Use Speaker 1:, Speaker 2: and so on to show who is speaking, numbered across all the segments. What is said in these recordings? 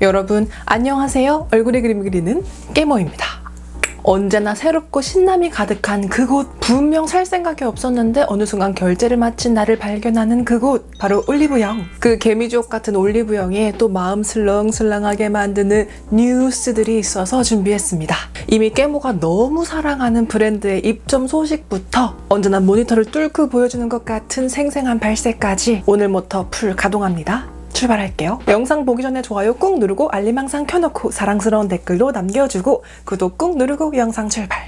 Speaker 1: 여러분 안녕하세요. 얼굴에 그림 그리는 깨모입니다. 언제나 새롭고 신남이 가득한 그곳, 분명 살 생각이 없었는데 어느 순간 결제를 마친 나를 발견하는 그곳, 바로 올리브영. 그 개미주옥 같은 올리브영에 또 마음 슬렁슬렁하게 만드는 뉴스들이 있어서 준비했습니다. 이미 깨모가 너무 사랑하는 브랜드의 입점 소식부터 언제나 모니터를 뚫고 보여주는 것 같은 생생한 발세까지 오늘부터 풀 가동합니다. 출발할게요. 영상 보기 전에 좋아요 꾹 누르고 알림 항상 켜놓고 사랑스러운 댓글도 남겨주고 구독 꾹 누르고 영상 출발.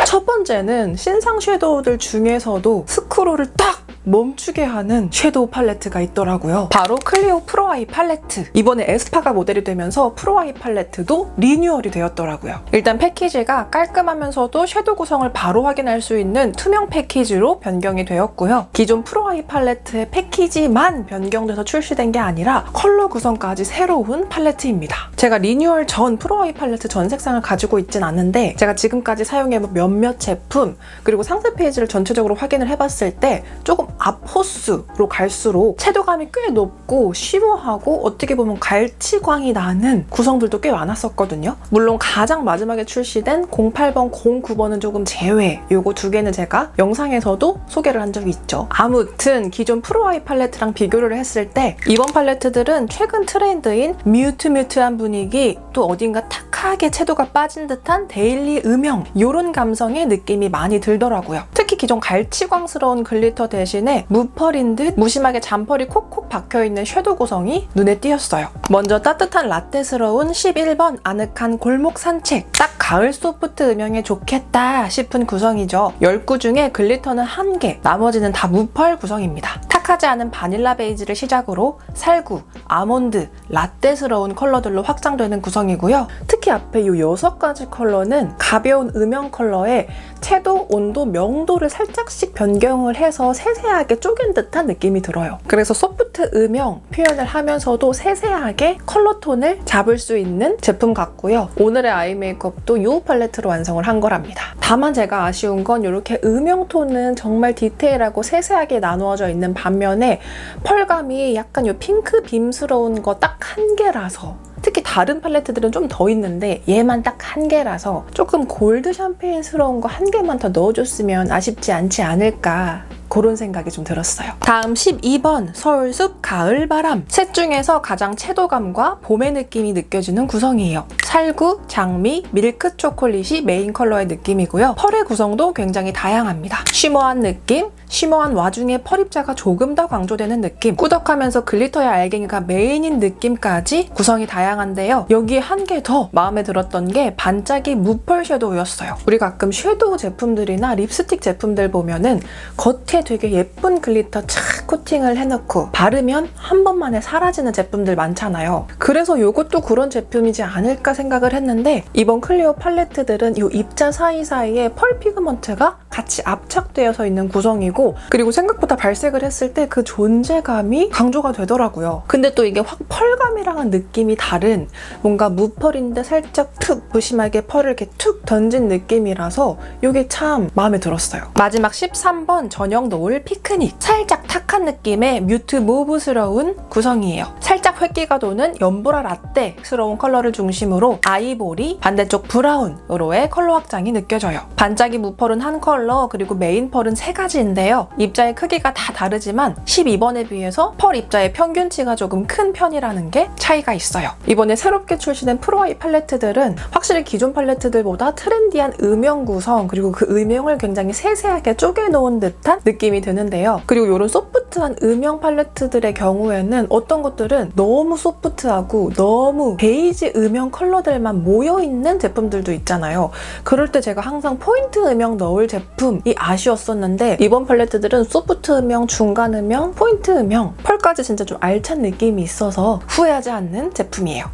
Speaker 1: 첫 번째는 신상 섀도우들 중에서도 스크롤을 딱 멈추게 하는 섀도우 팔레트가 있더라고요. 바로 클리오 프로 아이 팔레트. 이번에 에스파가 모델이 되면서 프로 아이 팔레트도 리뉴얼이 되었더라고요. 일단 패키지가 깔끔하면서도 섀도우 구성을 바로 확인할 수 있는 투명 패키지로 변경이 되었고요. 기존 프로 아이 팔레트의 패키지만 변경돼서 출시된 게 아니라 컬러 구성까지 새로운 팔레트입니다. 제가 리뉴얼 전 프로 아이 팔레트 전 색상을 가지고 있진 않은데 제가 지금까지 사용해본 몇몇 제품 그리고 상세 페이지를 전체적으로 확인을 해봤을 때 조금 앞 호수로 갈수록 채도감이 꽤 높고 쉬워하고 어떻게 보면 갈치광이 나는 구성들도 꽤 많았었거든요. 물론 가장 마지막에 출시된 08번, 09번은 조금 제외. 요거 두 개는 제가 영상에서도 소개를 한 적이 있죠. 아무튼 기존 프로아이 팔레트랑 비교를 했을 때 이번 팔레트들은 최근 트렌드인 뮤트한 분위기, 또 어딘가 탁하게 채도가 빠진 듯한 데일리 음영, 요런 감성의 느낌이 많이 들더라고요. 특히 기존 갈치광스러운 글리터 대신에 무펄인 듯 무심하게 잔펄이 콕콕 박혀있는 섀도우 구성이 눈에 띄었어요. 먼저 따뜻한 라떼스러운 11번 아늑한 골목 산책. 딱 가을 소프트 음영에 좋겠다 싶은 구성이죠. 10구 중에 글리터는 1개, 나머지는 다 무펄 구성입니다. 탁하지 않은 바닐라 베이지를 시작으로 살구, 아몬드, 라떼스러운 컬러들로 확장되는 구성이고요. 특히 앞에 이 6가지 컬러는 가벼운 음영 컬러에 채도, 온도, 명도를 살짝씩 변경을 해서 세세하게 쪼갠 듯한 느낌이 들어요. 그래서 소프트 음영 표현을 하면서도 세세하게 컬러톤을 잡을 수 있는 제품 같고요. 오늘의 아이 메이크업도 이 팔레트로 완성을 한 거랍니다. 다만 제가 아쉬운 건 이렇게 음영톤은 정말 디테일하고 세세하게 나누어져 있는 반면에 펄감이 약간 이 핑크 빔스러운 거 딱 한 개라서, 특히 다른 팔레트들은 좀 더 있는데 얘만 딱 1개라서 조금 골드 샴페인스러운 거 1개만 더 넣어줬으면 아쉽지 않지 않을까, 그런 생각이 좀 들었어요. 다음 12번 서울숲 가을바람. 셋 중에서 가장 채도감과 봄의 느낌이 느껴지는 구성이에요. 살구, 장미, 밀크 초콜릿이 메인 컬러의 느낌이고요. 펄의 구성도 굉장히 다양합니다. 쉬머한 느낌, 쉬머한 와중에 펄 입자가 조금 더 강조되는 느낌, 꾸덕하면서 글리터의 알갱이가 메인인 느낌까지 구성이 다양한데요. 여기에 한 개 더 마음에 들었던 게 반짝이 무펄 섀도우였어요. 우리 가끔 섀도우 제품들이나 립스틱 제품들 보면은 겉에 되게 예쁜 글리터 착 코팅을 해놓고 바르면 한 번만에 사라지는 제품들 많잖아요. 그래서 이것도 그런 제품이지 않을까 생각을 했는데 이번 클리오 팔레트들은 이 입자 사이사이에 펄 피그먼트가 같이 압착되어서 있는 구성이고, 그리고 생각보다 발색을 했을 때 그 존재감이 강조가 되더라고요. 근데 또 이게 확 펄감이랑은 느낌이 다른, 뭔가 무펄인데 살짝 툭 무심하게 펄을 이렇게 툭 던진 느낌이라서 이게 참 마음에 들었어요. 마지막 13번 전형 노을 피크닉. 살짝 탁한 느낌의 뮤트 모브스러운 구성이에요. 살짝 획기가 도는 연보라 라떼스러운 컬러를 중심으로 아이보리, 반대쪽 브라운으로의 컬러 확장이 느껴져요. 반짝이 무펄은 한 컬러, 그리고 메인 펄은 3가지인데요. 입자의 크기가 다 다르지만 12번에 비해서 펄 입자의 평균치가 조금 큰 편이라는 게 차이가 있어요. 이번에 새롭게 출시된 프로아이 팔레트들은 확실히 기존 팔레트들보다 트렌디한 음영 구성, 그리고 그 음영을 굉장히 세세하게 쪼개놓은 듯한 느낌이 드는데요. 그리고 이런 소프트한 음영 팔레트들의 경우에는 어떤 것들은 너무 소프트하고 너무 베이지 음영 컬러들만 모여있는 제품들도 있잖아요. 그럴 때 제가 항상 포인트 음영 넣을 제품이 아쉬웠었는데 이번 팔레트들은 소프트 음영, 중간 음영, 포인트 음영, 펄까지 진짜 좀 알찬 느낌이 있어서 후회하지 않는 제품이에요.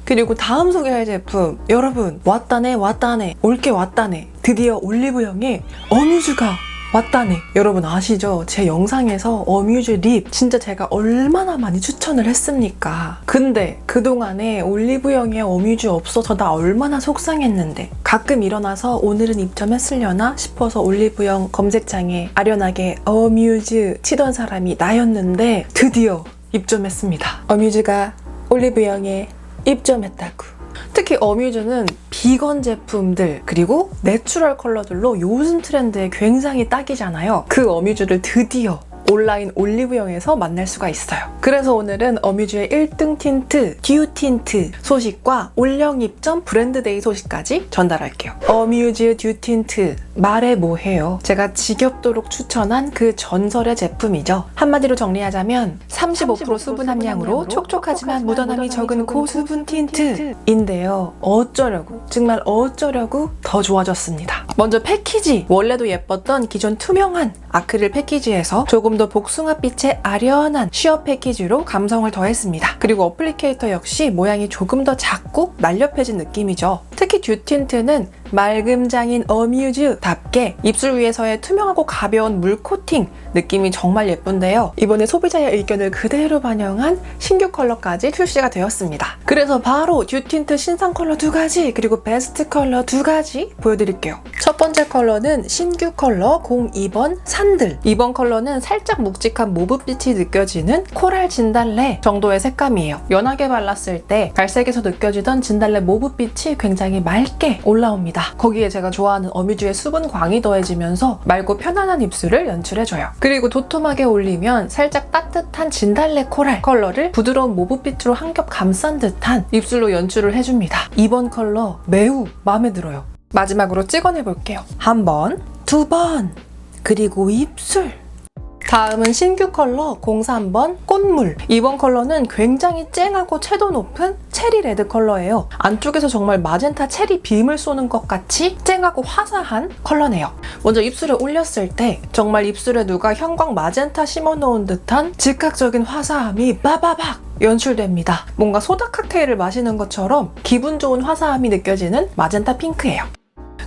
Speaker 1: 그리고 다음 소개할 제품, 여러분 왔다네 올게 왔다네. 드디어 올리브영에 어뮤즈가 왔다네. 여러분 아시죠? 제 영상에서 어뮤즈 립 진짜 제가 얼마나 많이 추천을 했습니까? 근데 그동안에 올리브영에 어뮤즈 없어서 나 얼마나 속상했는데, 가끔 일어나서 오늘은 입점했으려나 싶어서 올리브영 검색창에 아련하게 어뮤즈 치던 사람이 나였는데 드디어 입점했습니다. 어뮤즈가 올리브영에 입점했다구. 특히 어뮤즈는 비건 제품들 그리고 내추럴 컬러들로 요즘 트렌드에 굉장히 딱이잖아요. 그 어뮤즈를 드디어 온라인 올리브영에서 만날 수가 있어요. 그래서 오늘은 어뮤즈의 1등 틴트, 듀 틴트 소식과 올영 입점 브랜드데이 소식까지 전달할게요. 어뮤즈 듀 틴트, 말해 뭐해요. 제가 지겹도록 추천한 그 전설의 제품이죠. 한마디로 정리하자면 35% 수분 함량으로 촉촉하지만 묻어남이 적은 고수분 틴트인데요. 어쩌려고, 정말 어쩌려고 더 좋아졌습니다. 먼저 패키지, 원래도 예뻤던 기존 투명한 아크릴 패키지에서 조금 더 복숭아빛의 아련한 쉬어 패키지로 감성을 더했습니다. 그리고 어플리케이터 역시 모양이 조금 더 작고 날렵해진 느낌이죠. 특히 듀 틴트는 맑음장인 어뮤즈답게 입술 위에서의 투명하고 가벼운 물 코팅 느낌이 정말 예쁜데요. 이번에 소비자의 의견을 그대로 반영한 신규 컬러까지 출시가 되었습니다. 그래서 바로 듀 틴트 신상 컬러 2가지 그리고 베스트 컬러 2가지 보여드릴게요. 첫 번째 컬러는 신규 컬러 02번 산들. 이번 컬러는 살짝 묵직한 모브빛이 느껴지는 코랄 진달래 정도의 색감이에요. 연하게 발랐을 때 갈색에서 느껴지던 진달래 모브빛이 굉장히 맑게 올라옵니다. 거기에 제가 좋아하는 어뮤즈의 수분광이 더해지면서 맑고 편안한 입술을 연출해줘요. 그리고 도톰하게 올리면 살짝 따뜻한 진달래 코랄 컬러를 부드러운 모브빛으로 한 겹 감싼 듯한 입술로 연출을 해줍니다. 이번 컬러 매우 마음에 들어요. 마지막으로 찍어내볼게요. 한 번, 두 번, 그리고 입술. 다음은 신규 컬러 03번 꽃물. 이번 컬러는 굉장히 쨍하고 채도 높은 체리 레드 컬러예요. 안쪽에서 정말 마젠타 체리 빔을 쏘는 것 같이 쨍하고 화사한 컬러네요. 먼저 입술에 올렸을 때 정말 입술에 누가 형광 마젠타 심어놓은 듯한 즉각적인 화사함이 빠바박 연출됩니다. 뭔가 소다 칵테일을 마시는 것처럼 기분 좋은 화사함이 느껴지는 마젠타 핑크예요.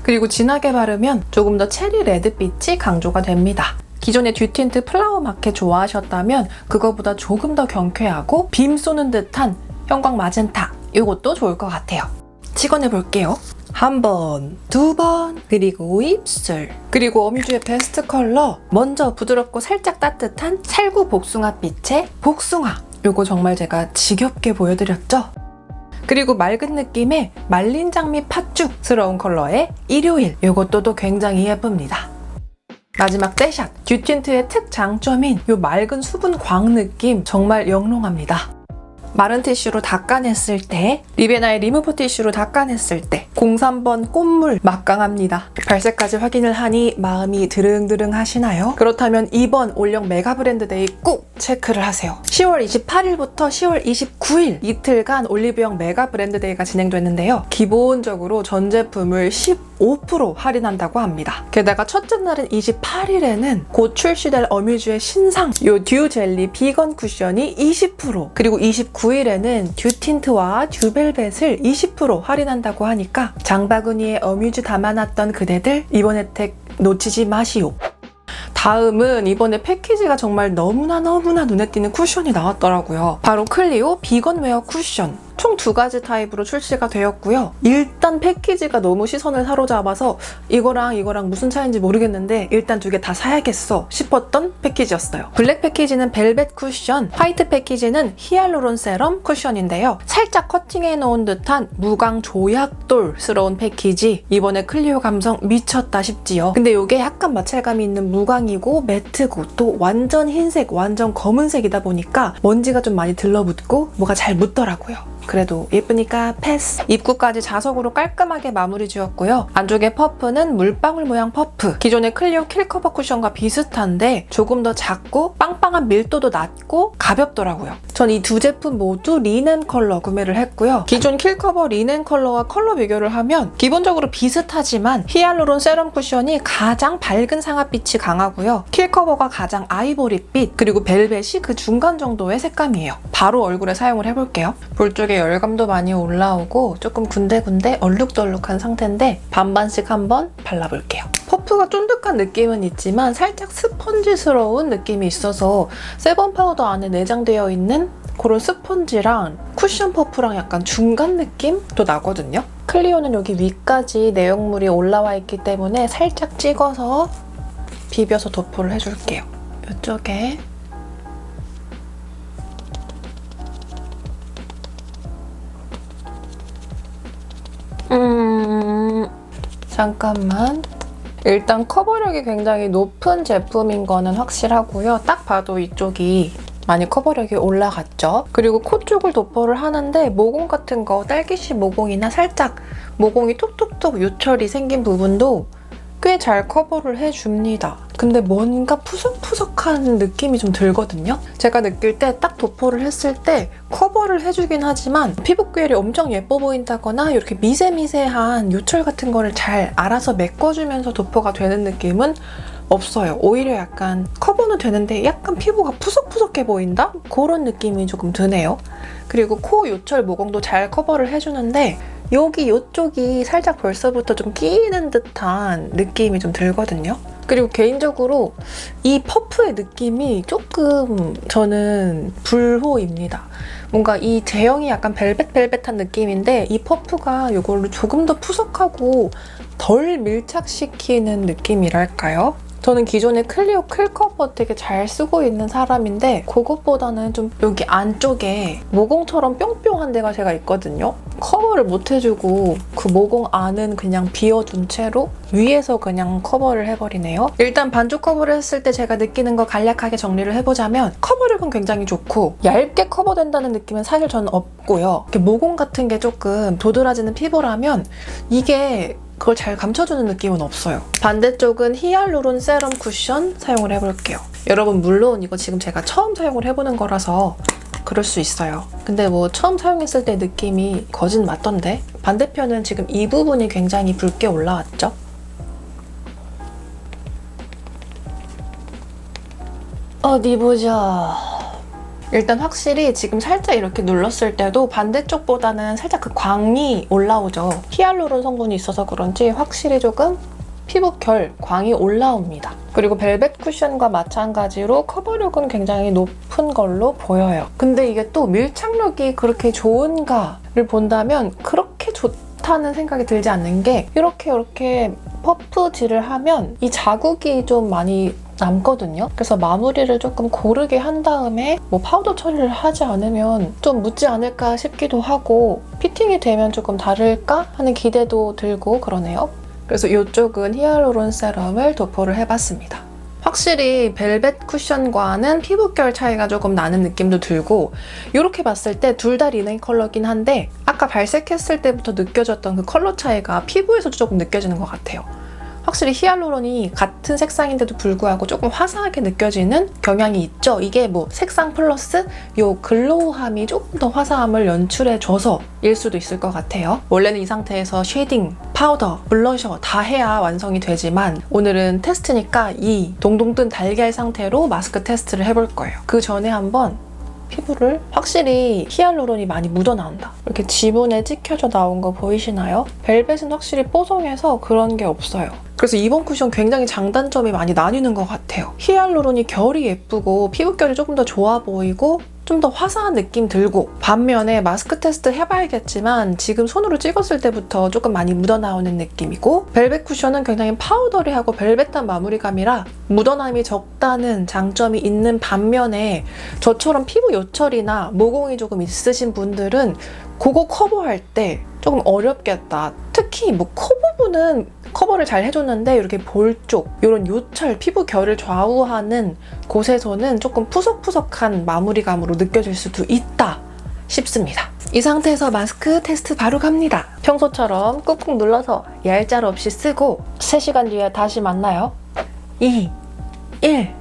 Speaker 1: 그리고 진하게 바르면 조금 더 체리 레드빛이 강조가 됩니다. 기존의 듀 틴트 플라워 마켓 좋아하셨다면 그거보다 조금 더 경쾌하고 빔 쏘는 듯한 형광 마젠타, 이것도 좋을 것 같아요. 찍어내볼게요. 한 번, 두 번, 그리고 입술. 그리고 어뮤즈의 베스트 컬러, 먼저 부드럽고 살짝 따뜻한 살구 복숭아빛의 복숭아. 이거 정말 제가 지겹게 보여드렸죠? 그리고 맑은 느낌의 말린 장미 팥죽스러운 컬러의 일요일. 이것도 또 굉장히 예쁩니다. 마지막 떼샷, 듀 틴트의 특장점인 이 맑은 수분 광 느낌 정말 영롱합니다. 마른 티슈로 닦아냈을 때, 리베나의 리무버 티슈로 닦아냈을 때 03번 꽃물 막강합니다. 발색까지 확인을 하니 마음이 드릉드릉 하시나요? 그렇다면 이번 올영 메가 브랜드 데이 꼭 체크를 하세요. 10월 28일부터 10월 29일 이틀간 올리브영 메가 브랜드 데이가 진행됐는데요. 기본적으로 전 제품을 15% 할인한다고 합니다. 게다가 첫째 날인 28일에는 곧 출시될 어뮤즈의 신상 요 듀 젤리 비건 쿠션이 20%, 그리고 29일에는 듀 틴트와 듀 벨벳을 20% 할인한다고 하니까 장바구니에 어뮤즈 담아놨던 그대들 이번 혜택 놓치지 마시오. 다음은 이번에 패키지가 정말 너무나 눈에 띄는 쿠션이 나왔더라고요. 바로 클리오 비건 웨어 쿠션. 총 2가지 타입으로 출시가 되었고요. 일단 패키지가 너무 시선을 사로잡아서 이거랑 무슨 차이인지 모르겠는데 일단 2개 다 사야겠어 싶었던 패키지였어요. 블랙 패키지는 벨벳 쿠션, 화이트 패키지는 히알루론 세럼 쿠션인데요. 살짝 커팅해 놓은 듯한 무광 조약돌스러운 패키지. 이번에 클리오 감성 미쳤다 싶지요. 근데 이게 약간 마찰감이 있는 무광이고 매트고 또 완전 흰색, 완전 검은색이다 보니까 먼지가 좀 많이 들러붙고 뭐가 잘 묻더라고요. 그래도 예쁘니까 패스. 입구까지 자석으로 깔끔하게 마무리 지었고요. 안쪽에 퍼프는 물방울 모양 퍼프. 기존의 클리오 킬커버 쿠션과 비슷한데 조금 더 작고 빵빵한 밀도도 낮고 가볍더라고요. 전 이 2 제품 모두 리넨 컬러 구매를 했고요. 기존 킬커버 리넨 컬러와 컬러 비교를 하면 기본적으로 비슷하지만 히알루론 세럼 쿠션이 가장 밝은 상아빛이 강하고요. 킬커버가 가장 아이보리빛, 그리고 벨벳이 그 중간 정도의 색감이에요. 바로 얼굴에 사용을 해볼게요. 볼 쪽에 열감도 많이 올라오고 조금 군데군데 얼룩덜룩한 상태인데 반반씩 한번 발라볼게요. 퍼프가 쫀득한 느낌은 있지만 살짝 스펀지스러운 느낌이 있어서 세범 파우더 안에 내장되어 있는 그런 스펀지랑 쿠션 퍼프랑 약간 중간 느낌도 나거든요. 클리오는 여기 위까지 내용물이 올라와 있기 때문에 살짝 찍어서 비벼서 도포를 해줄게요. 이쪽에 잠깐만. 일단 커버력이 굉장히 높은 제품인 거는 확실하고요. 딱 봐도 이쪽이 많이 커버력이 올라갔죠. 그리고 코 쪽을 도포를 하는데 모공 같은 거, 딸기씨 모공이나 살짝 모공이 톡톡톡 요철이 생긴 부분도 꽤 잘 커버를 해줍니다. 근데 뭔가 푸석푸석한 느낌이 좀 들거든요. 제가 느낄 때 딱 도포를 했을 때 커버를 해주긴 하지만 피부결이 엄청 예뻐 보인다거나 이렇게 미세미세한 요철 같은 거를 잘 알아서 메꿔주면서 도포가 되는 느낌은 없어요. 오히려 약간 커버는 되는데 약간 피부가 푸석푸석해 보인다? 그런 느낌이 조금 드네요. 그리고 코 요철 모공도 잘 커버를 해주는데 여기 요쪽이 살짝 벌써부터 좀 끼이는 듯한 느낌이 좀 들거든요. 그리고 개인적으로 이 퍼프의 느낌이 조금 저는 불호입니다. 뭔가 이 제형이 약간 벨벳한 느낌인데 이 퍼프가 이걸로 조금 더 푸석하고 덜 밀착시키는 느낌이랄까요? 저는 기존에 클리오 클커버 되게 잘 쓰고 있는 사람인데 그것보다는 좀 여기 안쪽에 모공처럼 뿅뿅한 데가 제가 있거든요. 커버를 못 해주고 그 모공 안은 그냥 비워둔 채로 위에서 그냥 커버를 해버리네요. 일단 반쪽 커버를 했을 때 제가 느끼는 거 간략하게 정리를 해보자면 커버력은 굉장히 좋고 얇게 커버된다는 느낌은 사실 저는 없고요. 이렇게 모공 같은 게 조금 도드라지는 피부라면 이게 그걸 잘 감춰주는 느낌은 없어요. 반대쪽은 히알루론 세럼 쿠션 사용을 해볼게요. 여러분 물론 이거 지금 제가 처음 사용을 해보는 거라서 그럴 수 있어요. 근데 뭐 처음 사용했을 때 느낌이 거진 맞던데? 반대편은 지금 이 부분이 굉장히 붉게 올라왔죠? 어디 보자. 일단 확실히 지금 살짝 이렇게 눌렀을 때도 반대쪽보다는 살짝 그 광이 올라오죠. 히알루론 성분이 있어서 그런지 확실히 조금 피부 결, 광이 올라옵니다. 그리고 벨벳 쿠션과 마찬가지로 커버력은 굉장히 높은 걸로 보여요. 근데 이게 또 밀착력이 그렇게 좋은가를 본다면 그렇게 좋다는 생각이 들지 않는 게 이렇게 퍼프질을 하면 이 자국이 좀 많이 남거든요. 그래서 마무리를 조금 고르게 한 다음에 뭐 파우더 처리를 하지 않으면 좀 묻지 않을까 싶기도 하고 피팅이 되면 조금 다를까 하는 기대도 들고 그러네요. 그래서 이쪽은 히알루론 세럼을 도포를 해봤습니다. 확실히 벨벳 쿠션과는 피부결 차이가 조금 나는 느낌도 들고 이렇게 봤을 때 둘 다 리넨 컬러긴 한데 아까 발색했을 때부터 느껴졌던 그 컬러 차이가 피부에서도 조금 느껴지는 것 같아요. 확실히 히알루론이 같은 색상인데도 불구하고 조금 화사하게 느껴지는 경향이 있죠. 이게 뭐 색상 플러스 요 글로우함이 조금 더 화사함을 연출해줘서 일 수도 있을 것 같아요. 원래는 이 상태에서 쉐이딩, 파우더, 블러셔 다 해야 완성이 되지만 오늘은 테스트니까 이 동동 뜬 달걀 상태로 마스크 테스트를 해볼 거예요. 그 전에 한번 피부를 확실히 히알루론이 많이 묻어나온다. 이렇게 지문에 찍혀져 나온 거 보이시나요? 벨벳은 확실히 뽀송해서 그런 게 없어요. 그래서 이번 쿠션 굉장히 장단점이 많이 나뉘는 것 같아요. 히알루론이 결이 예쁘고 피부결이 조금 더 좋아 보이고 좀 더 화사한 느낌 들고 반면에 마스크 테스트 해봐야겠지만 지금 손으로 찍었을 때부터 조금 많이 묻어나오는 느낌이고 벨벳 쿠션은 굉장히 파우더리하고 벨벳한 마무리감이라 묻어남이 적다는 장점이 있는 반면에 저처럼 피부 요철이나 모공이 조금 있으신 분들은 그거 커버할 때 조금 어렵겠다. 특히 뭐 코 부분은 커버를 잘 해줬는데 이렇게 볼 쪽, 이런 요철, 피부 결을 좌우하는 곳에서는 조금 푸석푸석한 마무리감으로 느껴질 수도 있다 싶습니다. 이 상태에서 마스크 테스트 바로 갑니다. 평소처럼 꾹꾹 눌러서 얄짤 없이 쓰고 3시간 뒤에 다시 만나요. 2, 1.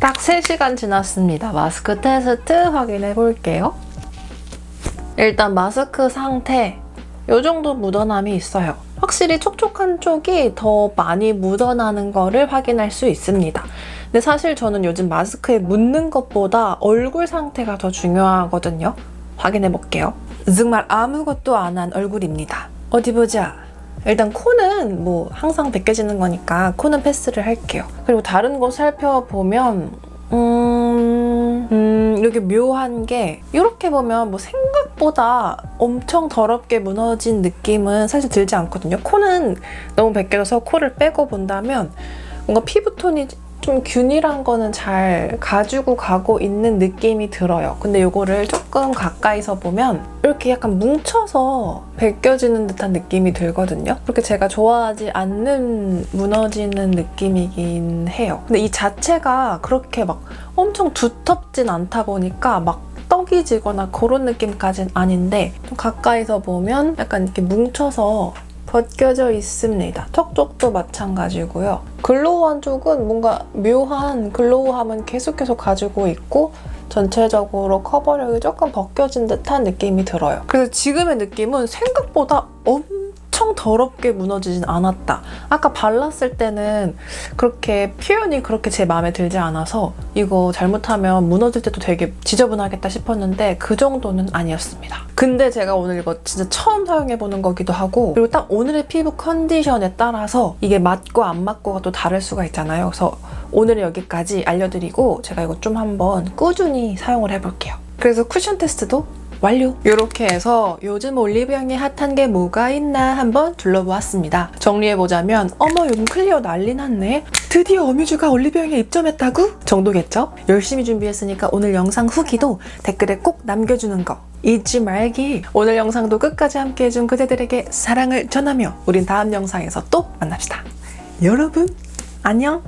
Speaker 1: 딱 3시간 지났습니다. 마스크 테스트 확인해 볼게요. 일단 마스크 상태 이 정도 묻어남이 있어요. 확실히 촉촉한 쪽이 더 많이 묻어나는 거를 확인할 수 있습니다. 근데 사실 저는 요즘 마스크에 묻는 것보다 얼굴 상태가 더 중요하거든요. 확인해 볼게요. 정말 아무것도 안 한 얼굴입니다. 어디 보자. 일단 코는 뭐 항상 벗겨지는 거니까 코는 패스를 할게요. 그리고 다른 거 살펴보면 이렇게 묘한 게 이렇게 보면 뭐 생각보다 엄청 더럽게 무너진 느낌은 사실 들지 않거든요. 코는 너무 벗겨져서 코를 빼고 본다면 뭔가 피부톤이 좀 균일한 거는 잘 가지고 가고 있는 느낌이 들어요. 근데 이거를 조금 가까이서 보면 이렇게 약간 뭉쳐서 벗겨지는 듯한 느낌이 들거든요. 그렇게 제가 좋아하지 않는 무너지는 느낌이긴 해요. 근데 이 자체가 그렇게 막 엄청 두텁진 않다 보니까 막 떡이 지거나 그런 느낌까지는 아닌데 좀 가까이서 보면 약간 이렇게 뭉쳐서 벗겨져 있습니다. 턱 쪽도 마찬가지고요. 글로우한 쪽은 뭔가 묘한 글로우함은 계속해서 가지고 있고 전체적으로 커버력이 조금 벗겨진 듯한 느낌이 들어요. 그래서 지금의 느낌은 생각보다 엄청 더럽게 무너지진 않았다. 아까 발랐을 때는 그렇게 표현이 그렇게 제 마음에 들지 않아서 이거 잘못하면 무너질 때도 되게 지저분하겠다 싶었는데 그 정도는 아니었습니다. 근데 제가 오늘 이거 진짜 처음 사용해보는 거기도 하고 그리고 딱 오늘의 피부 컨디션에 따라서 이게 맞고 안 맞고가 또 다를 수가 있잖아요. 그래서 오늘은 여기까지 알려드리고 제가 이거 좀 한번 꾸준히 사용을 해볼게요. 그래서 쿠션 테스트도 완료! 이렇게 해서 요즘 올리브영에 핫한 게 뭐가 있나 한번 둘러보았습니다. 정리해보자면 어머 요즘 클리어 난리 났네? 드디어 어뮤즈가 올리브영에 입점했다고? 정도겠죠? 열심히 준비했으니까 오늘 영상 후기도 댓글에 꼭 남겨주는 거 잊지 말기. 오늘 영상도 끝까지 함께해준 그대들에게 사랑을 전하며 우린 다음 영상에서 또 만납시다. 여러분 안녕!